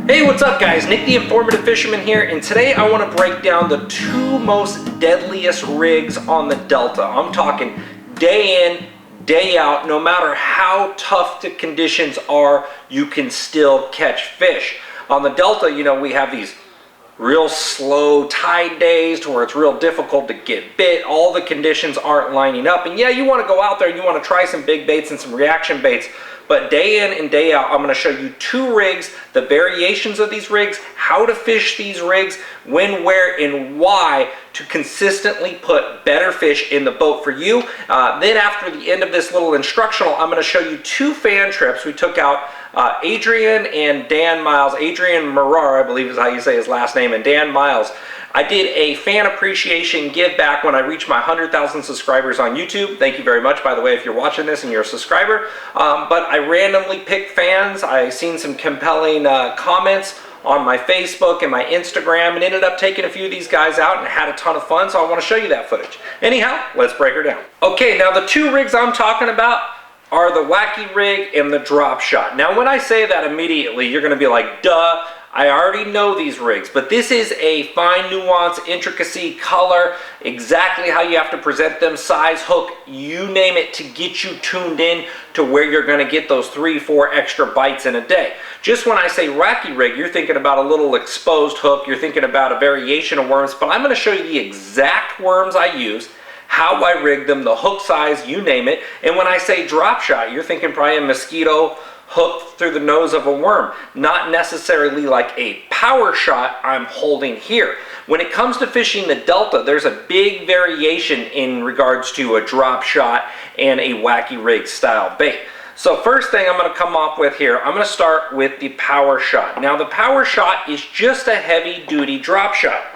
Hey, what's up guys? Nick the Informative Fisherman here, and today I want to break down the two most deadliest rigs on the Delta. I'm talking day in, day out. No matter how tough the conditions are, you can still catch fish. On the Delta, you know, we have these real slow tide days to where it's real difficult to get bit. All the conditions aren't lining up, and yeah, you want to go out there and you want to try some big baits and some reaction baits, but day in and day out I'm going to show you two rigs, the variations of these rigs, how to fish these rigs, when, where, and why to consistently put better fish in the boat for you. Then after the end of this little instructional, I'm going to show you two fan trips. We took out Adrian and Dan Miles. Adrian Marar, I believe is how you say his last name, and Dan Miles. I did a fan appreciation give back when I reached my 100,000 subscribers on YouTube. Thank you very much, by the way, if you're watching this and you're a subscriber. But I randomly picked fans. I seen some compelling comments on my Facebook and my Instagram, and ended up taking a few of these guys out and had a ton of fun, so I want to show you that footage. Anyhow, let's break her down. Okay, now the two rigs I'm talking about are the wacky rig and the drop shot. Now when I say that, immediately you're going to be like, duh, I already know these rigs, but this is a fine nuance, intricacy, color, exactly how you have to present them, size, hook, you name it, to get you tuned in to where you're going to get those 3-4 extra bites in a day. Just when I say wacky rig, you're thinking about a little exposed hook, you're thinking about a variation of worms, but I'm going to show you the exact worms I use, how I rig them, the hook size, you name it. And when I say drop shot, you're thinking probably a mosquito hooked through the nose of a worm, not necessarily like a power shot I'm holding here. When it comes to fishing the Delta, there's a big variation in regards to a drop shot and a wacky rig style bait. So first thing I'm going to come off with here, I'm going to start with the power shot. Now the power shot is just a heavy duty drop shot.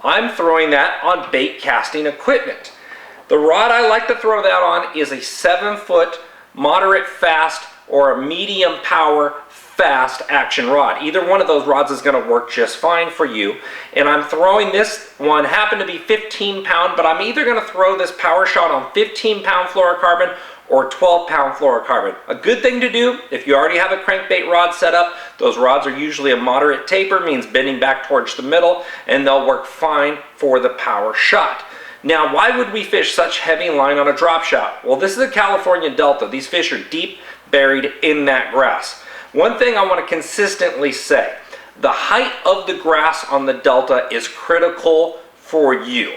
I'm throwing that on bait casting equipment. The rod I like to throw that on is a 7-foot moderate fast or a medium power fast action rod. Either one of those rods is going to work just fine for you. And I'm throwing this one, happened to be 15-pound, but I'm either going to throw this power shot on 15-pound fluorocarbon or 12-pound fluorocarbon. A good thing to do if you already have a crankbait rod set up. Those rods are usually a moderate taper, means bending back towards the middle, and they'll work fine for the power shot. Now, why would we fish such heavy line on a drop shot? Well, this is a California Delta. These fish are deep buried in that grass. One thing I want to consistently say, the height of the grass on the Delta is critical for you.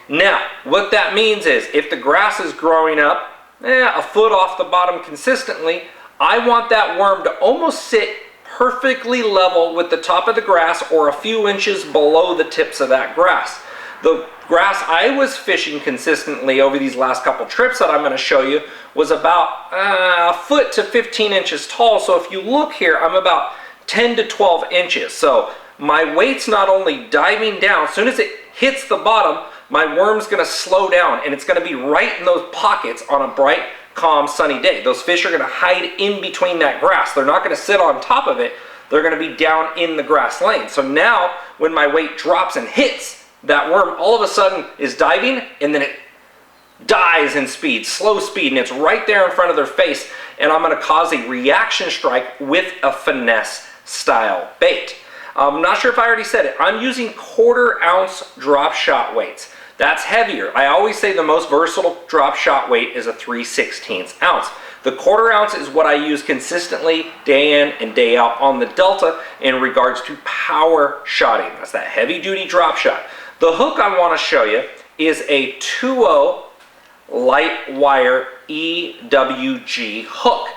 Now, what that means is if the grass is growing up a foot off the bottom consistently, I want that worm to almost sit perfectly level with the top of the grass or a few inches below the tips of that grass. The grass I was fishing consistently over these last couple trips that I'm going to show you was about a foot to 15 inches tall. So if you look here, I'm about 10 to 12 inches. So my weight's not only diving down, as soon as it hits the bottom, my worm's going to slow down, and it's going to be right in those pockets on a bright, calm, sunny day. Those fish are going to hide in between that grass. They're not going to sit on top of it. They're going to be down in the grass lane. So now when my weight drops and hits, that worm all of a sudden is diving, and then it dies in speed, slow speed, and it's right there in front of their face, and I'm going to cause a reaction strike with a finesse style bait. I'm not sure if I already said it. I'm using 1/4 ounce drop shot weights. That's heavier. I always say the most versatile drop shot weight is a 3/16 ounce. The 1/4 ounce is what I use consistently day in and day out on the Delta in regards to power shotting. That's that heavy duty drop shot. The hook I want to show you is a 2.0 light wire EWG hook.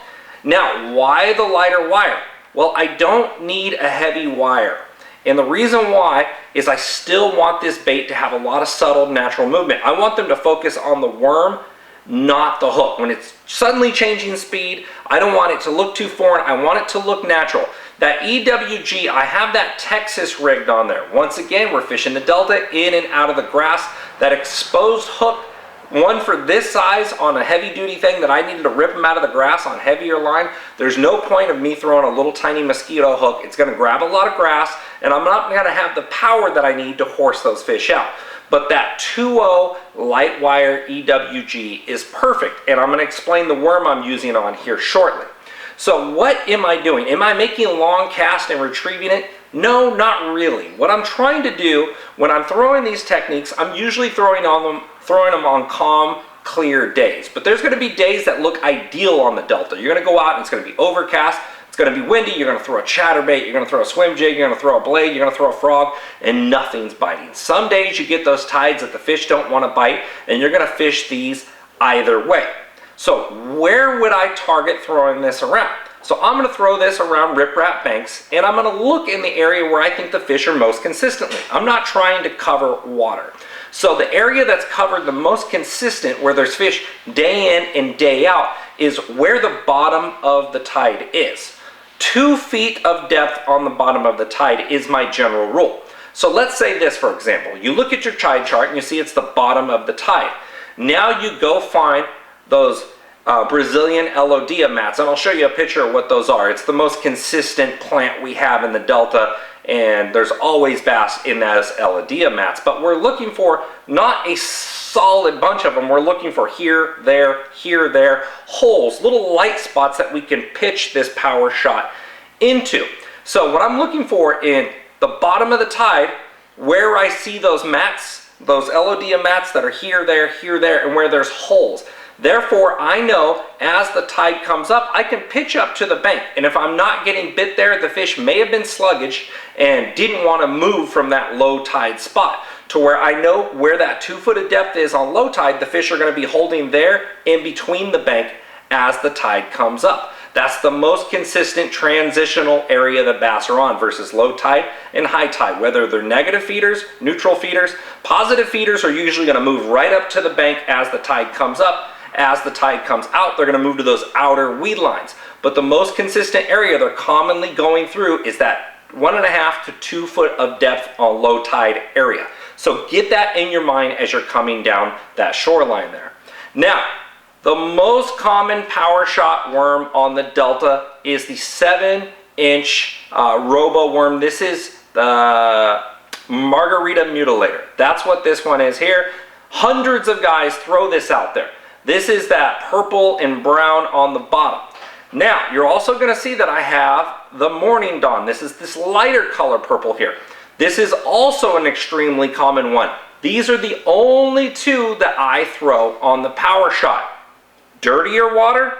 Now, why the lighter wire? Well, I don't need a heavy wire. And the reason why is I still want this bait to have a lot of subtle natural movement. I want them to focus on the worm, not the hook. When it's suddenly changing speed, I don't want it to look too foreign. I want it to look natural. That EWG, I have that Texas rigged on there. Once again, we're fishing the Delta in and out of the grass. That exposed hook, one for this size on a heavy duty thing that I needed to rip them out of the grass on heavier line. There's no point of me throwing a little tiny mosquito hook. It's going to grab a lot of grass, and I'm not going to have the power that I need to horse those fish out. But that 2.0 light wire EWG is perfect, and I'm going to explain the worm I'm using on here shortly. So what am I doing? Am I making a long cast and retrieving it? No, not really. What I'm trying to do when I'm throwing these techniques, I'm usually throwing them on calm, clear days. But there's going to be days that look ideal on the Delta. You're going to go out and it's going to be overcast. It's going to be windy. You're going to throw a chatterbait. You're going to throw a swim jig. You're going to throw a blade. You're going to throw a frog, and nothing's biting. Some days you get those tides that the fish don't want to bite, and you're going to fish these either way. So where would I target throwing this around? So I'm going to throw this around riprap banks, and I'm going to look in the area where I think the fish are most consistently. I'm not trying to cover water. So the area that's covered the most consistent, where there's fish day in and day out, is where the bottom of the tide is. 2 feet of depth on the bottom of the tide is my general rule. So let's say this, for example. You look at your tide chart and you see it's the bottom of the tide. Now you go find those Brazilian Elodea mats, and I'll show you a picture of what those are. It's the most consistent plant we have in the Delta, and there's always bass in those Elodea mats. But we're looking for not a solid bunch of them. We're looking for here, there, holes, little light spots that we can pitch this power shot into. So what I'm looking for in the bottom of the tide, where I see those mats, those Elodea mats that are here, there, and where there's holes. Therefore, I know as the tide comes up, I can pitch up to the bank. And if I'm not getting bit there, the fish may have been sluggish and didn't want to move from that low tide spot. To where I know where that 2 foot of depth is on low tide, the fish are going to be holding there in between the bank as the tide comes up. That's the most consistent transitional area that bass are on versus low tide and high tide. Whether they're negative feeders, neutral feeders, positive feeders are usually going to move right up to the bank as the tide comes up. As the tide comes out, they're going to move to those outer weed lines. But the most consistent area they're commonly going through is that 1.5 to 2 foot of depth on low tide area. So get that in your mind as you're coming down that shoreline there. Now, the most common power shot worm on the Delta is the 7-inch Robo worm. This is the Margarita Mutilator. That's what this one is here. Hundreds of guys throw this out there. This is that purple and brown on the bottom. Now, you're also going to see that I have the Morning Dawn. This is this lighter color purple here. This is also an extremely common one. These are the only two that I throw on the power shot. Dirtier water,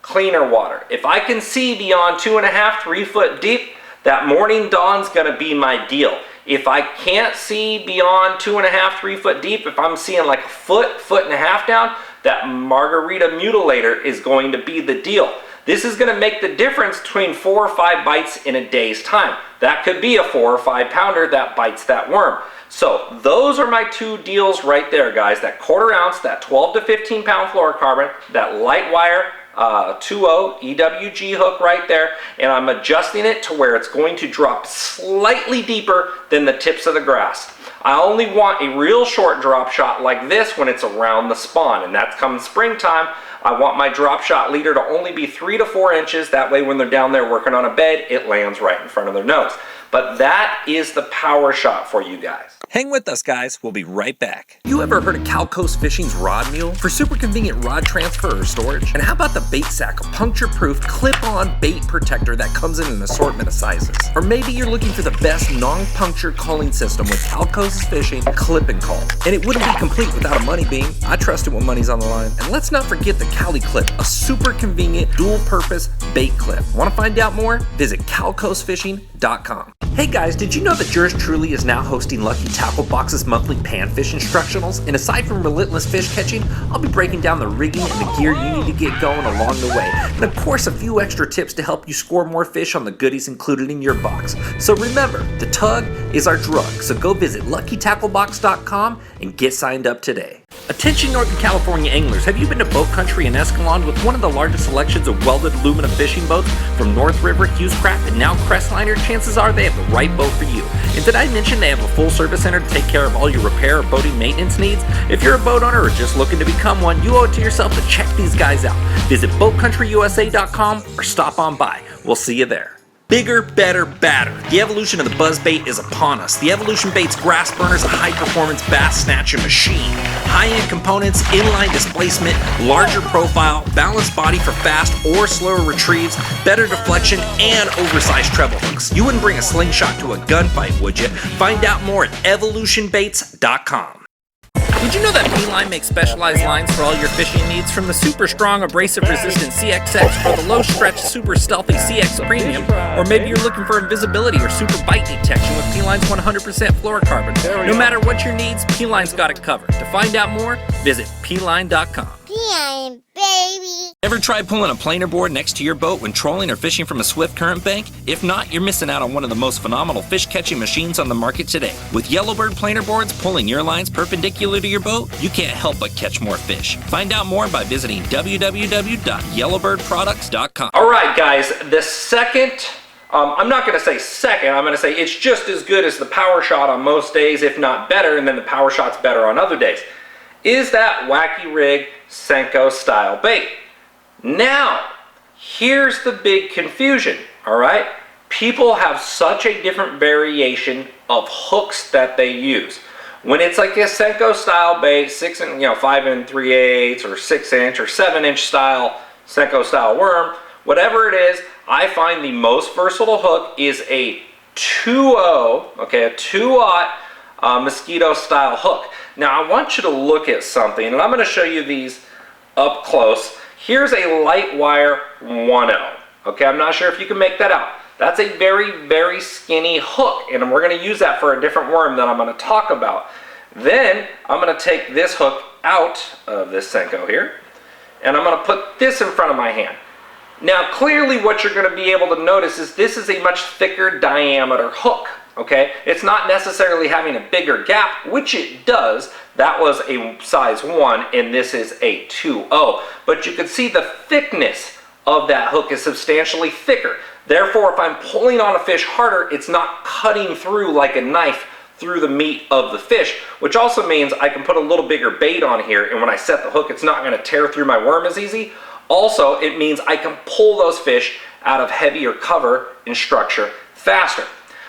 cleaner water. If I can see beyond 2.5, 3 foot deep, that Morning Dawn's going to be my deal. If I can't see beyond 2.5, 3 foot deep, if I'm seeing like a foot and a half down, that Margarita Mutilator is going to be the deal. This is going to make the difference between 4 or 5 bites in a day's time. That could be a 4 or 5 pounder that bites that worm. So those are my 2 deals right there, guys. That 1/4 ounce, that 12 to 15 pound fluorocarbon, that light wire 2.0 EWG hook right there, and I'm adjusting it to where it's going to drop slightly deeper than the tips of the grass. I only want a real short drop shot like this when it's around the spawn, and that's come springtime. I want my drop shot leader to only be 3 to 4 inches. That way when they're down there working on a bed, it lands right in front of their nose. But that is the power shot for you guys. Hang with us, guys. We'll be right back. You ever heard of Cal Coast Fishing's Rod Mule for super convenient rod transfer or storage? And how about the Bait Sack, a puncture-proof, clip-on bait protector that comes in an assortment of sizes? Or maybe you're looking for the best non-puncture culling system with Cal Coast Fishing Clip and Call. And it wouldn't be complete without a money beam. I trust it when money's on the line. And let's not forget the Cali Clip, a super convenient dual-purpose bait clip. Want to find out more? Visit calcoastfishing.com. Hey guys, did you know that yours truly is now hosting Lucky Tackle Box's monthly panfish instructionals? And aside from relentless fish catching, I'll be breaking down the rigging and the gear you need to get going along the way. And of course, a few extra tips to help you score more fish on the goodies included in your box. So remember, the tug is our drug. So go visit LuckyTackleBox.com and get signed up today. Attention Northern California anglers, have you been to Boat Country in Escalon with one of the largest selections of welded aluminum fishing boats from North River, Hughescraft, and now Crestliner? Chances are they have the right boat for you. And did I mention they have a full service center to take care of all your repair or boating maintenance needs? If you're a boat owner or just looking to become one, you owe it to yourself to check these guys out. Visit BoatCountryUSA.com or stop on by. We'll see you there. Bigger, better, badder. The evolution of the buzzbait is upon us. The Evolution Bait's Grass Burner is a high-performance bass snatcher machine. High-end components, inline displacement, larger profile, balanced body for fast or slower retrieves, better deflection, and oversized treble hooks. You wouldn't bring a slingshot to a gunfight, would you? Find out more at evolutionbaits.com. Did you know that P-Line makes specialized lines for all your fishing needs? From the super strong abrasive resistant CXX for the low stretch super stealthy CX Premium, or maybe you're looking for invisibility or super bite detection with P-Line's 100% fluorocarbon. No matter what your needs, P-Line's got it covered. To find out more, visit P-Line.com. P-Line, baby. Ever tried pulling a planer board next to your boat when trolling or fishing from a swift current bank? If not, you're missing out on one of the most phenomenal fish catching machines on the market today. With Yellowbird planer boards pulling your lines perpendicular to your boat, you can't help but catch more fish. Find out more by visiting www.yellowbirdproducts.com. All right, guys, the second, I'm not going to say second, I'm going to say it's just as good as the Power Shot on most days, if not better, and then the Power Shot's better on other days, is that Wacky Rig Senko style bait. Now, here's the big confusion, all right? People have such a different variation of hooks that they use. When it's like a Senko style bait, 5 3/8 or 6 inch or 7 inch style Senko style worm, whatever it is, I find the most versatile hook is a 2-0, okay, a 2-aught mosquito style hook. Now I want you to look at something, and I'm going to show you these up close. Here's a light wire 1-0. Okay, I'm not sure if you can make that out. That's a very, very skinny hook, and we're going to use that for a different worm that I'm going to talk about. Then I'm going to take this hook out of this Senko here, and I'm going to put this in front of my hand. Now clearly what you're going to be able to notice is this is a much thicker diameter hook. Okay, it's not necessarily having a bigger gap, which it does. That was a size 1 and this is a 2-0. But you can see the thickness of that hook is substantially thicker. Therefore, if I'm pulling on a fish harder, it's not cutting through like a knife through the meat of the fish, which also means I can put a little bigger bait on here, and when I set the hook, it's not going to tear through my worm as easy. Also, it means I can pull those fish out of heavier cover and structure faster.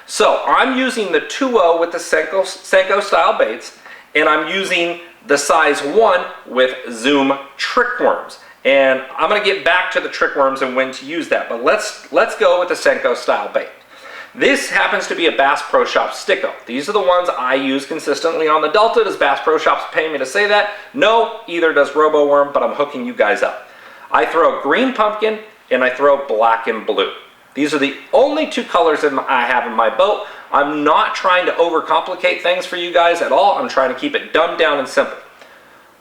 So I'm using the 2-0 with the Senko style baits, and I'm using the size 1 with Zoom trick worms. And I'm going to get back to the trick worms and when to use that, but let's go with the Senko style bait. This happens to be a Bass Pro Shop Sticko. These are the ones I use consistently on the Delta. Does Bass Pro Shops pay me to say that? No, either does Robo Worm, but I'm hooking you guys up. I throw green pumpkin and I throw black and blue. These are the only 2 colors I have in my boat. I'm not trying to overcomplicate things for you guys at all. I'm trying to keep it dumbed down and simple.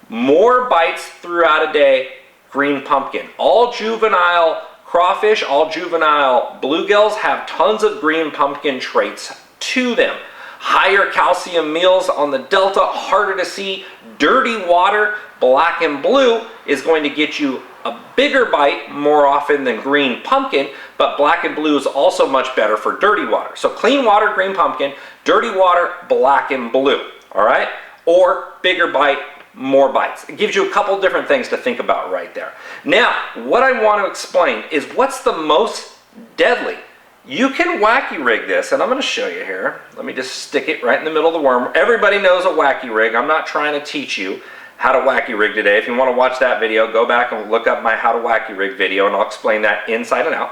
More bites throughout a day, green pumpkin. All juvenile crawfish, all juvenile bluegills have tons of green pumpkin traits to them. Higher calcium meals on the Delta, harder to see. Dirty water, black and blue, is going to get you a bigger bite more often than green pumpkin, but black and blue is also much better for dirty water. So clean water, green pumpkin, dirty water, black and blue, all right? Or bigger bite, more bites. It gives you a couple different things to think about right there. Now, what I want to explain is what's the most deadly. You can wacky rig this, and I'm going to show you here. Let me just stick it right in the middle of the worm. Everybody knows a wacky rig. I'm not trying to teach you how to wacky rig today. If you want to watch that video, go back and look up my how to wacky rig video, and I'll explain that inside and out.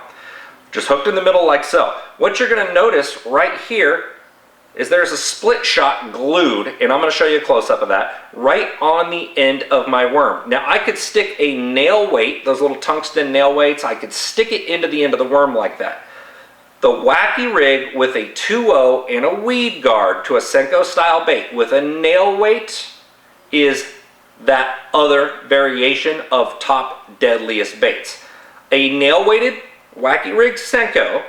Just hooked in the middle like so. What you're going to notice right here is there's a split shot glued, and I'm going to show you a close-up of that, right on the end of my worm. Now I could stick a nail weight, those little tungsten nail weights, I could stick it into the end of the worm like that. The wacky rig with a 2-0 and a weed guard to a Senko style bait with a nail weight is that other variation of top deadliest baits. A nail weighted wacky rig Senko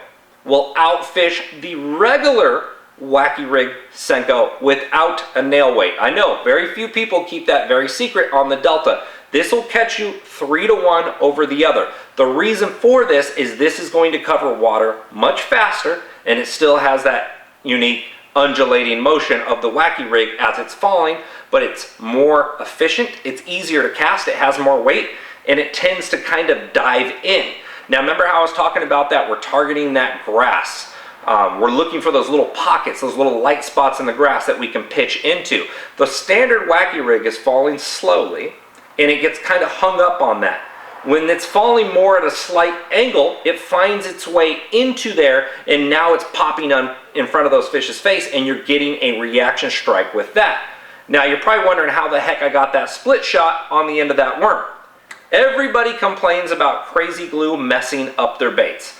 will outfish the regular wacky rig Senko without a nail weight. I know very few people keep that very secret on the Delta. This will catch you 3-to-1 over the other. The reason for this is going to cover water much faster, and it still has that unique undulating motion of the wacky rig as it's falling, but it's more efficient, it's easier to cast, it has more weight, and it tends to kind of dive in. Now remember how I was talking about that? We're targeting that grass. We're looking for those little pockets, those little light spots in the grass that we can pitch into. The standard wacky rig is falling slowly, and it gets kind of hung up on that. When it's falling more at a slight angle, it finds its way into there, and now it's popping on in front of those fish's face, and you're getting a reaction strike with that. Now you're probably wondering how the heck I got that split shot on the end of that worm. Everybody complains about crazy glue messing up their baits.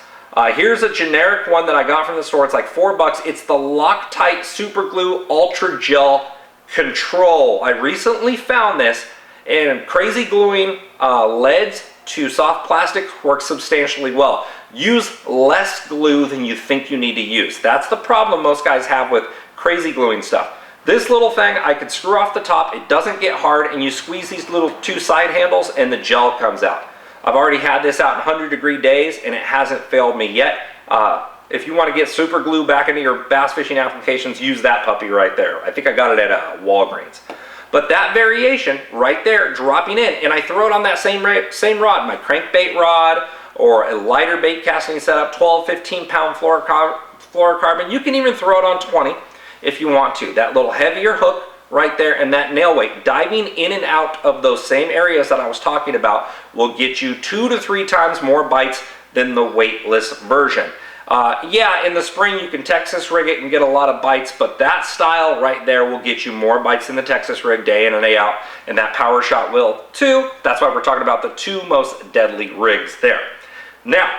Here's a generic one that I got from the store. It's like $4. It's the Loctite Super Glue Ultra Gel Control. I recently found this, and crazy gluing leads to soft plastic works substantially well. Use less glue than you think you need to use. That's the problem most guys have with crazy gluing stuff. This little thing, I could screw off the top, it doesn't get hard, and you squeeze these little two side handles and the gel comes out. I've already had this out in 100-degree days and it hasn't failed me yet. If you want to get super glue back into your bass fishing applications, use that puppy right there. I think I got it at Walgreens. But that variation right there, dropping in, and I throw it on that same rod, my crankbait rod, or a lighter bait casting setup, 12, 15-pound fluorocarbon. You can even throw it on 20 if you want to. That little heavier hook right there and that nail weight, diving in and out of those same areas that I was talking about, will get you 2 to 3 times more bites than the weightless version. Yeah, in the spring you can Texas rig it and get a lot of bites, but that style right there will get you more bites than the Texas rig day in and day out, and that Power Shot will too. That's why we're talking about the 2 most deadly rigs there. Now,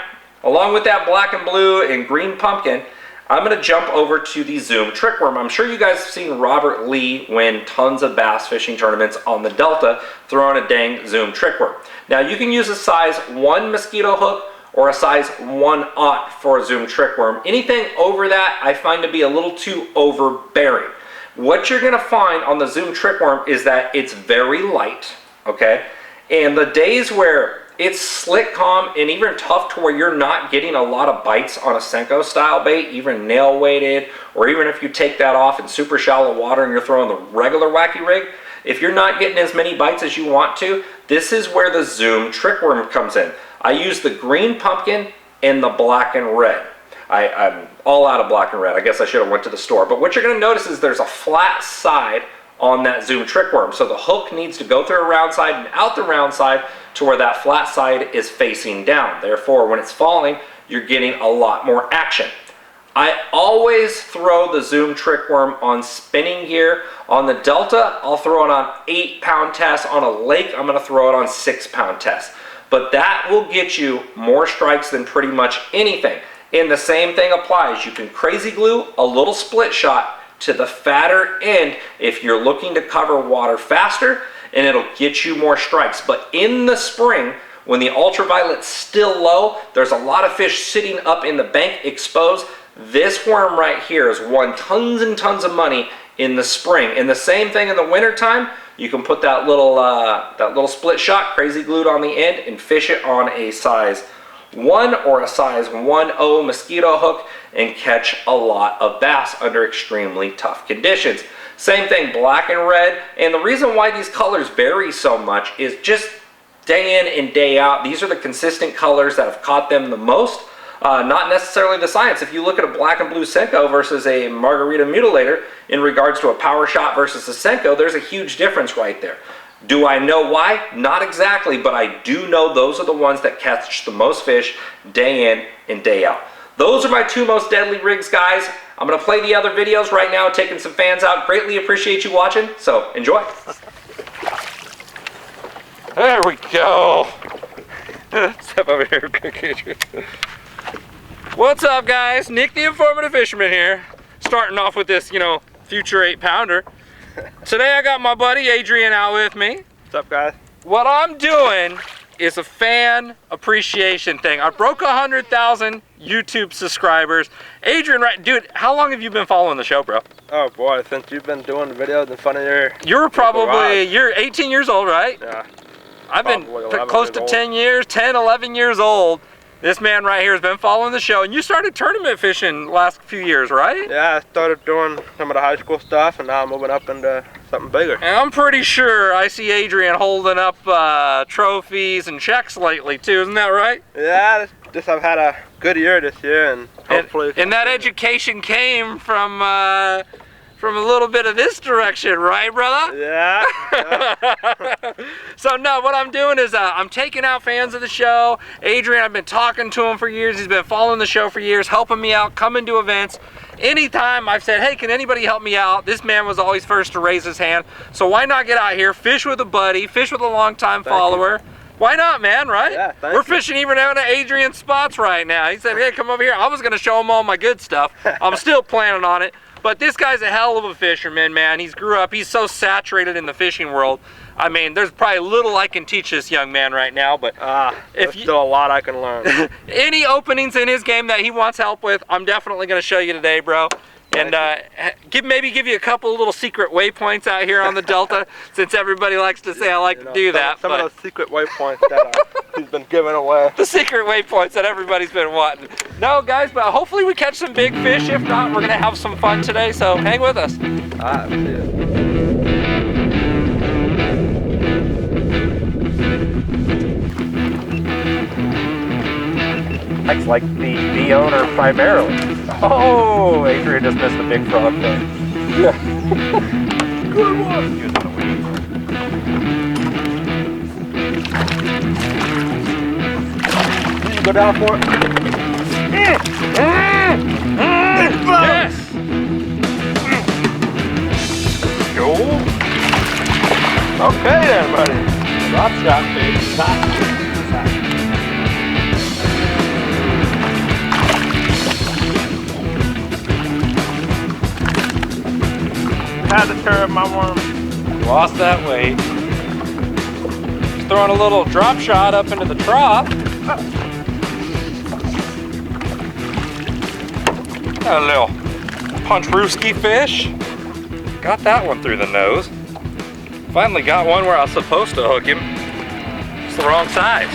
along with that black and blue and green pumpkin, I'm going to jump over to the Zoom trick worm. I'm sure you guys have seen Robert Lee win tons of bass fishing tournaments on the Delta throwing a dang Zoom trick worm. Now you can use a size 1 mosquito hook or a size 1/0 for a Zoom trick worm. Anything over that I find to be a little too overbearing. What you're going to find on the Zoom trick worm is that it's very light, okay? And the days where it's slick, calm, and even tough to where you're not getting a lot of bites on a senko style bait, even nail weighted, or even if you take that off in super shallow water and you're throwing the regular wacky rig, if you're not getting as many bites as you want to, this is where the Zoom trick worm comes in. I use the green pumpkin and the black and red. I'm all out of black and red. I guess I should have went to the store. But what you're going to notice is there's a flat side on that Zoom trick worm. So the hook needs to go through a round side and out the round side to where that flat side is facing down. Therefore, when it's falling, you're getting a lot more action. I always throw the Zoom trick worm on spinning gear. On the Delta, I'll throw it on 8-pound test. On a lake, I'm going to throw it on 6-pound test. But that will get you more strikes than pretty much anything. And the same thing applies. You can crazy glue a little split shot to the fatter end if you're looking to cover water faster, and it'll get you more strikes. But in the spring, when the ultraviolet's still low, there's a lot of fish sitting up in the bank exposed. This worm right here has won tons and tons of money in the spring. And the same thing in the wintertime, you can put that little split shot crazy glued on the end and fish it on a size 1 or a size 1/0 mosquito hook and catch a lot of bass under extremely tough conditions. Same thing, black and red. And the reason why these colors vary so much is just day in and day out. These are the consistent colors that have caught them the most. Not necessarily the science. If you look at a black and blue senko versus a margarita mutilator in regards to a Power Shot versus a senko, there's a huge difference right there. Do I know why? Not exactly, but I do know those are the ones that catch the most fish day in and day out. Those are my 2 most deadly rigs, guys. I'm going to play the other videos right now, taking some fans out. Greatly appreciate you watching, so enjoy. There we go. Step over here, Adrian. What's up, guys? Nick the Informative Fisherman here. Starting off with this, future 8-pounder. Today I got my buddy Adrian out with me. What's up, guys? What I'm doing is a fan appreciation thing. I broke 100,000 YouTube subscribers. Adrian, right, dude, how long have you been following the show, bro? Oh boy, since you've been doing the videos in front of you're 18 years old, right? Yeah. I've been close to 10 years, 10, 11 years old. This man right here has been following the show, and you started tournament fishing last few years, right? Yeah, I started doing some of the high school stuff, and now I'm moving up into something bigger. And I'm pretty sure I see Adrian holding up trophies and checks lately too, isn't that right? Yeah, just I've had a good year this year, and hopefully. And that education came from a little bit of this direction, right, brother? Yeah. So no, what I'm doing is I'm taking out fans of the show. Adrian, I've been talking to him for years. He's been following the show for years, helping me out, coming to events. Anytime I've said, hey, can anybody help me out? This man was always first to raise his hand. So why not get out here, fish with a buddy, fish with a longtime follower? Why not, man, right? Yeah, We're fishing even out at Adrian's spots right now. He said, hey, come over here. I was gonna show him all my good stuff. I'm still planning on it. But this guy's a hell of a fisherman, man. He's grew up, he's so saturated in the fishing world. I mean, there's probably little I can teach this young man right now, but there's still a lot I can learn. Any openings in his game that he wants help with, I'm definitely gonna show you today, bro. And maybe give you a couple little secret waypoints out here on the Delta, since everybody likes to say I like to do that. Some of those secret waypoints that he's been giving away. The secret waypoints that everybody's been wanting. No, guys, but hopefully we catch some big fish. If not, we're gonna have some fun today, so hang with us. Alright, see ya. It's like the owner primarily. Oh, Adrian just missed a big frog thing. Yeah. Good one. He was in the weeds. You go down for it. Yes. Go. Okay then, buddy. Drop shot, baby. Had to turn my worm. Lost that weight. Just throwing a little drop shot up into the trough. Got a little punch-rooski fish. Got that one through the nose. Finally got one where I was supposed to hook him. It's the wrong size.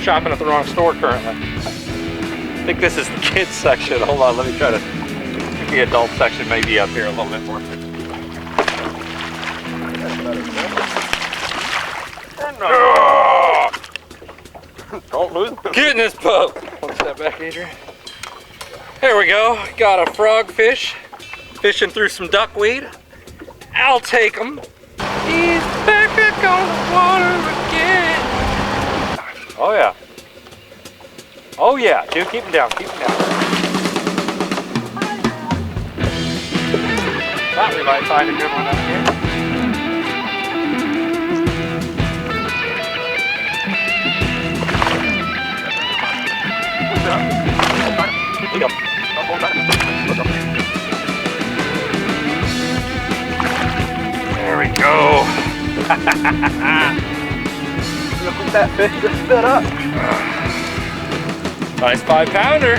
Shopping at the wrong store currently. I think this is the kids section. Hold on, let me try to. The adult section may be up here a little bit more. Don't lose. Get in this boat. One step back, Adrian. There we go. Got a frog fish. Fishing through some duckweed. I'll take him. He's back on the water again. Oh yeah. Oh yeah, dude, keep him down, keep him down. Thought we might find a good one up here. There we go. Look at that fish just stood up. Nice 5-pounder.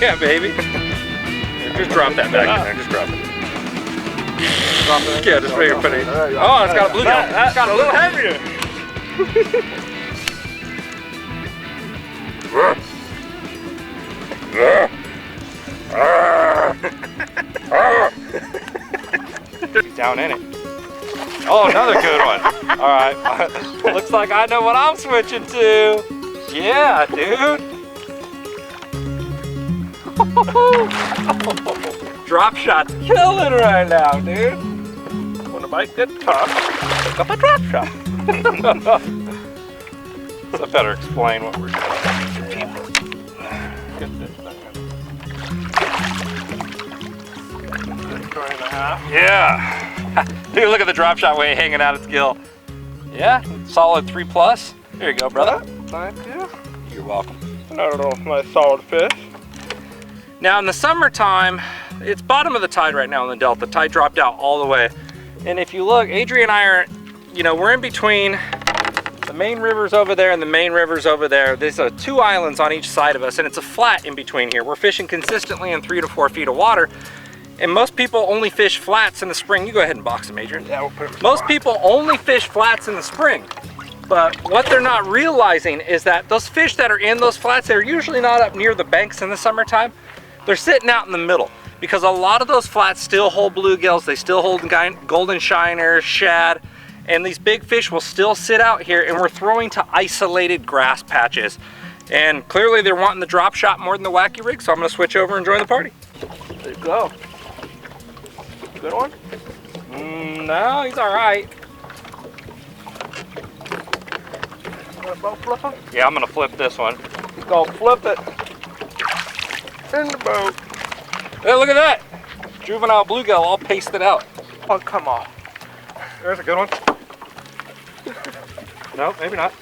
Yeah, baby. Here, just drop that back in there. Just drop it. Yeah, just right here, put it. Oh, it's got a bluegill. It's got a little heavier. He's down in it. Oh, another good one. All right. Looks like I know what I'm switching to. Yeah, dude. Drop shot's killing right now, dude. When the bite gets tough, pick up a drop shot. So I better explain what we're doing. Get this thing. 3.5. Yeah. Dude, look at the drop shot weight hanging out its gill. Yeah, solid 3+. There you go, brother. Thank you. You're welcome. Another little nice solid fish. Now in the summertime, it's bottom of the tide right now in the Delta. The tide dropped out all the way. And if you look, Adrian and I are, we're in between the main rivers over there and the main rivers over there. There's 2 islands on each side of us, and it's a flat in between here. We're fishing consistently in 3 to 4 feet of water. And most people only fish flats in the spring. You go ahead and box them, Adrian. Yeah, we'll put them. Most people only fish flats in the spring. But what they're not realizing is that those fish that are in those flats, they're usually not up near the banks in the summertime. They're sitting out in the middle because a lot of those flats still hold bluegills, they still hold golden shiners, shad, and these big fish will still sit out here, and we're throwing to isolated grass patches. And clearly they're wanting the drop shot more than the wacky rig, so I'm gonna switch over and join the party. There you go. Good one? No, he's all right. Want to boat flip him? Yeah, I'm gonna flip this one. He's gonna flip it in the boat. Hey, look at that. Juvenile bluegill all pasted out. Oh, come on. There's a good one. No, maybe not.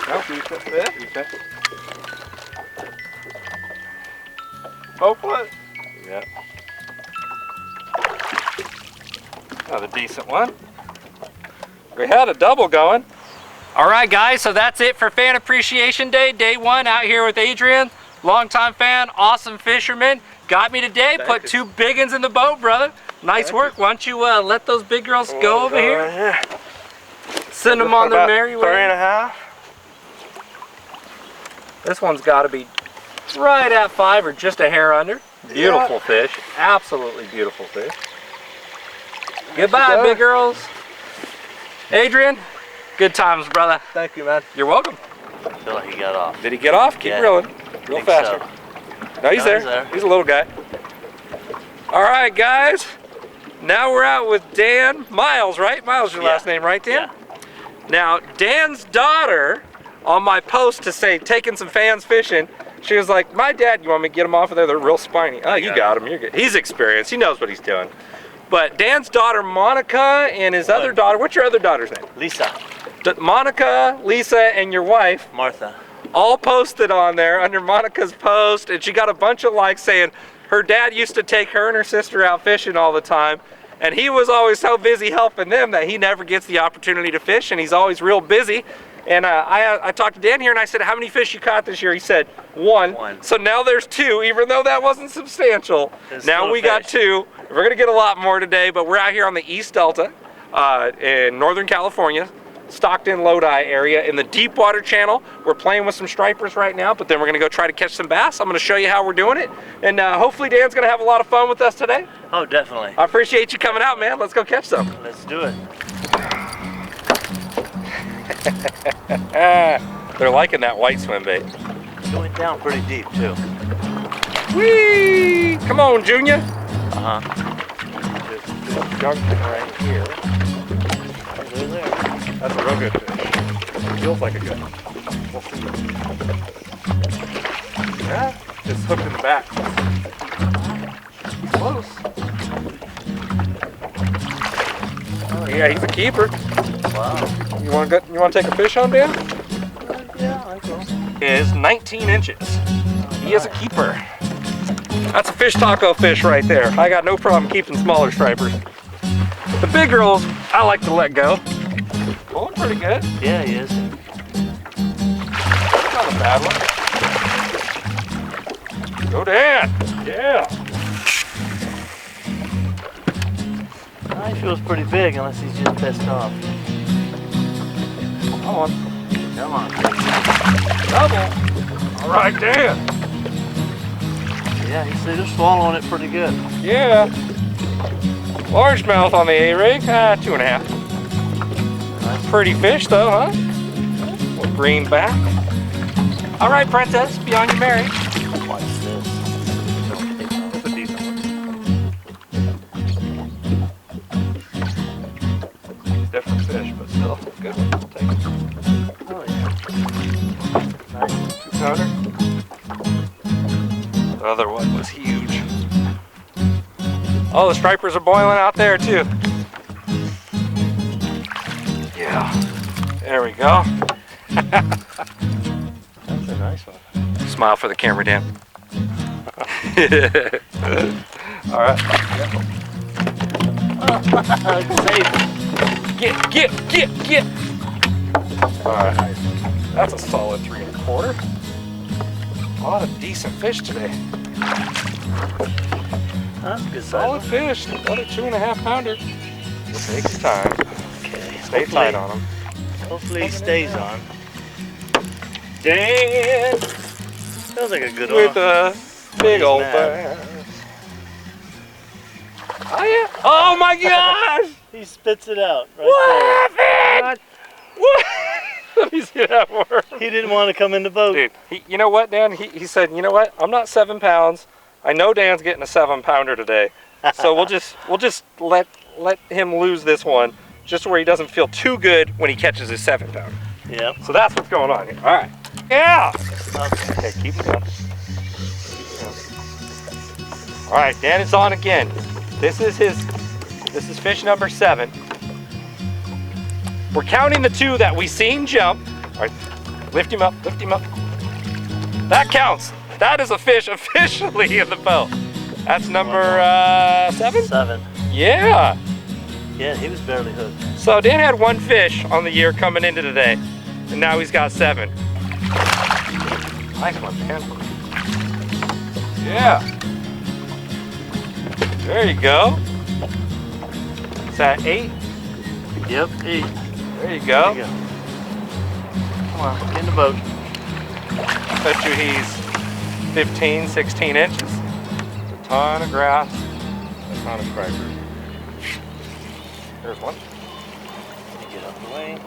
No, Decent fish. okay. Boat flip. Yeah. Another decent one. We had a double going. All right, guys, so that's it for Fan Appreciation Day, day one, out here with Adrian. Longtime fan, awesome fisherman. Got me today, put 2 big ones in the boat, brother. Nice work. Why don't you let those big girls go over here? Right here. Send them on their merry way. 3.5. This one's got to be right at 5 or just a hair under. Beautiful fish, absolutely beautiful fish. Goodbye, big girls. Adrian, good times, brother. Thank you, man. You're welcome. I feel like he got off. Did he get off? Keep reeling. Real Think faster. so. No, he's No, there. he's there. He's a little guy. All right, guys. Now we're out with Dan Miles, right? Miles is your last name, right, Dan? Yeah. Now, Dan's daughter, on my post to say, taking some fans fishing, she was like, my dad, you want me to get them off of there? They're real spiny. Oh, you got him. You're good. He's experienced. He knows what he's doing. But Dan's daughter, Monica, and his other daughter, what's your other daughter's name? Lisa. Monica, Lisa, and your wife Martha. all posted on there under Monica's post, and she got a bunch of likes saying her dad used to take her and her sister out fishing all the time, and he was always so busy helping them that he never gets the opportunity to fish, and he's always real busy. And I talked to Dan here and I said, how many fish you caught this year? He said, one. So now there's 2, even though that wasn't substantial. Now we got 2. We're gonna get a lot more today, but we're out here on the East Delta in Northern California, Stockton, Lodi area in the deep water channel. We're playing with some stripers right now, but then we're gonna go try to catch some bass. I'm gonna show you how we're doing it. And hopefully Dan's gonna have a lot of fun with us today. Oh, definitely. I appreciate you coming out, man. Let's go catch some. Let's do it. They're liking that white swim bait. It went down pretty deep, too. Whee! Come on, Junior. Uh-huh. This junction right here. That's a real good fish. Feels like a good one. Yeah, just hooked in the back. He's close. Oh yeah, he's a keeper. Wow. You want to take a fish on, Dan? Yeah, I will. Is 19 inches. He is a keeper. That's a fish taco fish right there. I got no problem keeping smaller stripers. The big girls, I like to let go. Pulling pretty good. Yeah, he is. Not a bad one. Go Dan. Yeah. He feels pretty big unless he's just pissed off. Come on. Come on. Double. All right, Dan. Yeah, he's swallowing it pretty good. Yeah. Largemouth on the A-rig. 2.5. Nice. Pretty fish though, huh? Little green back. All right, Princess, be on your merry. Watch this. Don't take off. That's a decent one. Different fish, but still good one. I'll take it. Oh, yeah. Nice. 2-pounder. The other one was huge. Oh, the stripers are boiling out there too. Yeah. There we go. That's a nice one. Smile for the camera, Dan. All right. Safe. Get. All right. That's a solid 3 1/4. A lot of decent fish today. That's a good size. Solid fish. Another 2.5 pounder. It takes time. Okay. Stay tight on them. Hopefully he stays on. Dan Feels like a good with one. a big He's old mad. bass. Oh yeah! Oh my gosh! He spits it out right What happened? What? Let me see that worm. there. He didn't want to come in the boat. Dude, you know what, Dan? He said, you know what? I'm not 7 pounds. I know Dan's getting a 7-pounder today, so we'll just let him lose this one, just where he doesn't feel too good when he catches his 7-pounder. Yep. So that's what's going on here. All right. Yeah. Okay. Okay, keep it going. All right, Dan is on again. This is fish number 7. We're counting the 2 that we seen jump. All right, lift him up, lift him up. That counts. That is a fish officially in the boat. That's number 7? 7. Yeah. Yeah, he was barely hooked. So Dan had 1 fish on the year coming into today, and now he's got 7. Nice one, Dan. Yeah. There you go. Is that 8? Yep, 8. There you go. There you go. Come on, get in the boat. Bet you he's 15, 16 inches. It's a ton of grass, a ton of crackers. There's one. Get out of the way.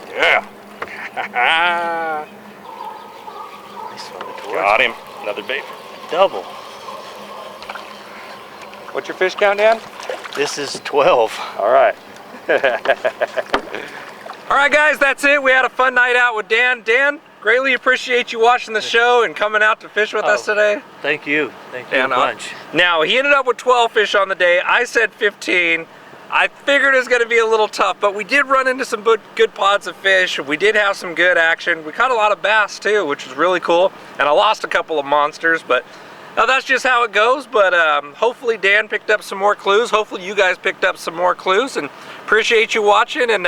Yeah. Nice one. Got him. Another bait. Double. What's your fish count, Dan? This is 12. All right. All right, guys, that's it. We had a fun night out with Dan. Dan, greatly appreciate you watching the show and coming out to fish with us today. Thank you. Thank you a Dan, bunch. now, he ended up with 12 fish on the day. I said 15. I figured it was going to be a little tough, but we did run into some good pods of fish. We did have some good action. We caught a lot of bass, too, which was really cool. And I lost a couple of monsters, but that's just how it goes. But hopefully Dan picked up some more clues. Hopefully you guys picked up some more clues. And appreciate you watching. And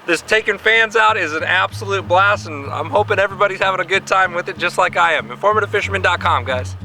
this taking fans out is an absolute blast. And I'm hoping everybody's having a good time with it, just like I am. InformativeFisherman.com, guys.